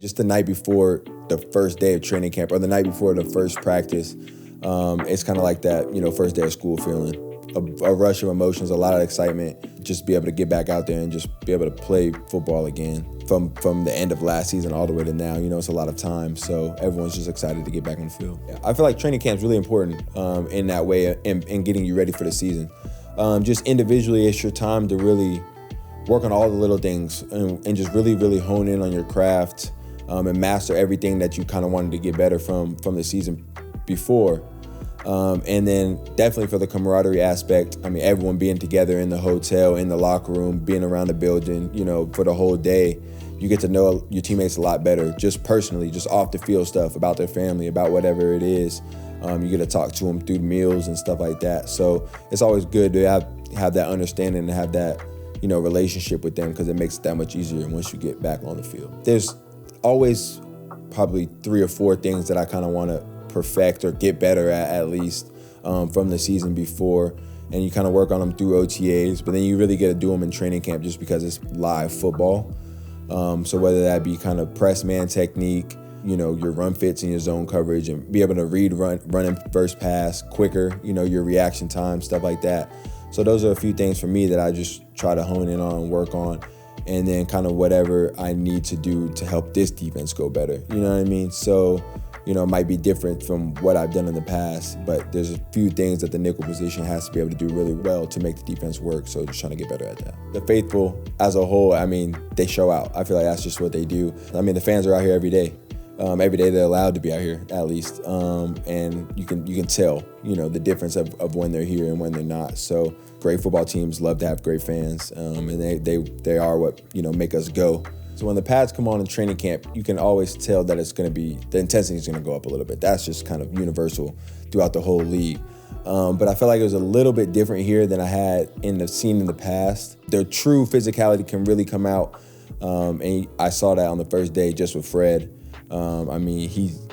Just the night before the first day of training camp or the night before the first practice, it's kind of like that, first day of school feeling. A rush of emotions, a lot of excitement, just be able to get back out there and just be able to play football again. From the end of last season all the way to now, it's a lot of time, so everyone's just excited to get back on the field. Yeah, I feel like training camp is really important in that way in getting you ready for the season. Just individually, it's your time to really work on all the little things and just really, really hone in on your craft and master everything that you kind of wanted to get better from the season before. And then definitely for the camaraderie aspect, everyone being together in the hotel, in the locker room, being around the building, for the whole day, you get to know your teammates a lot better, just personally, just off the field stuff, about their family, about whatever it is. You get to talk to them through meals and stuff like that. So it's always good to have that understanding and have that, relationship with them, because it makes it that much easier once you get back on the field. There's always probably 3 or 4 things that I kind of want to perfect or get better at least from the season before, and you kind of work on them through OTAs, but then you really get to do them in training camp just because it's live football. So whether that be kind of press man technique, your run fits and your zone coverage, and be able to read running first pass quicker, your reaction time, stuff like that. So those are a few things for me that I just try to hone in on and work on, and then kind of whatever I need to do to help this defense go better. You know what I mean? So, it might be different from what I've done in the past, but there's a few things that the nickel position has to be able to do really well to make the defense work, so just trying to get better at that. The faithful as a whole, they show out. I feel like that's just what they do. The fans are out here every day. Every day they're allowed to be out here, at least, and you can tell, the difference of when they're here and when they're not. So great football teams love to have great fans, and they are what make us go. So when the pads come on in training camp, you can always tell that the intensity is going to go up a little bit. That's just kind of universal throughout the whole league. But I feel like it was a little bit different here than I had seen in the past. The true physicality can really come out, and I saw that on the first day just with Fred. He's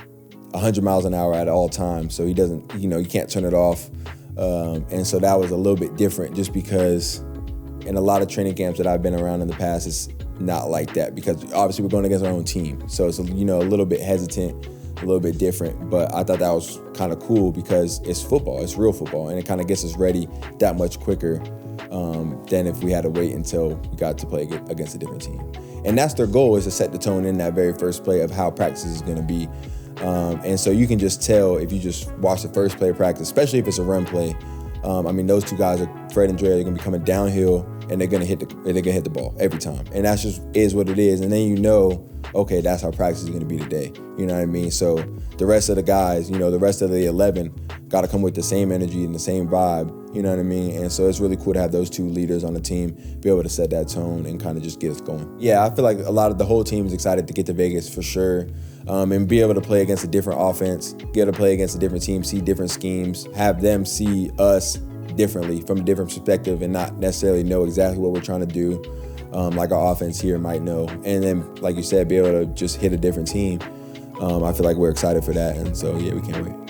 100 miles an hour at all times, so he doesn't, you can't turn it off. And so that was a little bit different, just because in a lot of training camps that I've been around in the past, it's not like that, because obviously we're going against our own team. So it's, a little bit hesitant, a little bit different, but I thought that was kind of cool because it's football, it's real football, and it kind of gets us ready that much quicker than if we had to wait until we got to play against a different team. And that's their goal, is to set the tone in that very first play of how practice is going to be. And so you can just tell if you just watch the first play of practice, especially if it's a run play. Those two guys, Fred and Dre, are going to be coming downhill, and they're going to hit the ball every time. And that's just is what it is. And then okay, that's how practice is going to be today. You know what I mean? So the rest of the guys, the rest of the 11 got to come with the same energy and the same vibe. You know what I mean? And so it's really cool to have those two leaders on the team be able to set that tone and kind of just get us going. Yeah, I feel like the whole team is excited to get to Vegas for sure. And be able to play against a different offense, be able to play against a different team, see different schemes, have them see us differently from a different perspective and not necessarily know exactly what we're trying to do, like our offense here might know. And then, like you said, be able to just hit a different team. I feel like we're excited for that, and so, yeah, we can't wait.